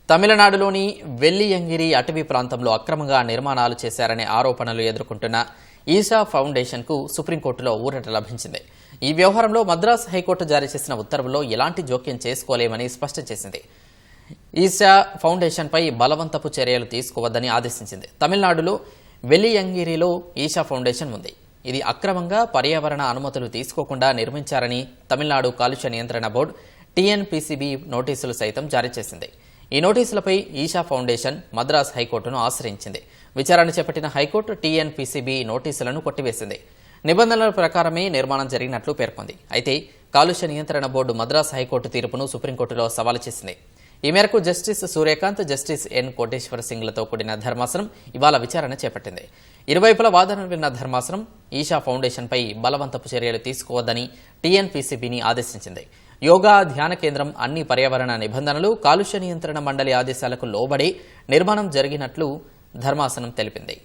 తమిళనాడులోని వెల్లియంగిరి అటవీ ప్రాంతంలో అక్రమంగా నిర్మాణాలు చేశారనే ఆరోపణలు ఎదుర్కొంటున్న ఈషా ఫౌండేషన్కు సుప్రీంకోర్టులో ఊరట లభించింది. ఈ వ్యవహారంలో మద్రాస్ హైకోర్టు జారీ చేసిన ఉత్తర్వుల్లో ఎలాంటి జోక్యం చేసుకోలేమని స్పష్టం చేసింది. ఈషా ఫౌండేషన్పై బలవంతపు చర్యలు తీసుకోవద్దని ఆదేశించింది. తమిళనాడులో వెల్లియంగిరిలో ఈషా ఫౌండేషన్ ఉంది. ఇది అక్రమంగా పర్యావరణ అనుమతులు తీసుకోకుండా నిర్మించారని తమిళనాడు కాలుష్య నియంత్రణ బోర్డు టీఎన్పీసీబీ నోటీసులు సైతం జారీ చేసింది. ఈ నోటీసులపై ఈషా ఫౌండేషన్ మద్రాస్ హైకోర్టును ఆశ్రయించింది. విచారణ చేపట్టిన హైకోర్టు టీఎన్పీసీబీ నోటీసులను కొట్టివేసింది. నిబంధనల ప్రకారమే నిర్మాణం జరిగినట్లు పేర్కొంది. అయితే కాలుష్య నియంత్రణ బోర్డు మద్రాస్ హైకోర్టు తీర్పును సుప్రీంకోర్టులో సవాలు చేసింది. ఈ మేరకు justice Suryakant, justice N Koteswara సింగ్లతో కూడిన ధర్మాసనం ఇవాళ విచారణ చేపట్టింది. ఇరువైపుల వాదనలు విన్న ధర్మాసనం ఈషా ఫౌండేషన్పై బలవంతపు చర్యలు తీసుకోవద్దని టీఎన్పీసీబీని ఆదేశించింది. యోగా ధ్యాన కేంద్రం అన్ని పర్యావరణ నిబంధనలు, కాలుష్య నియంత్రణ మండలి ఆదేశాలకు లోబడి నిర్మాణం జరిగినట్లు ధర్మాసనం తెలిపింది.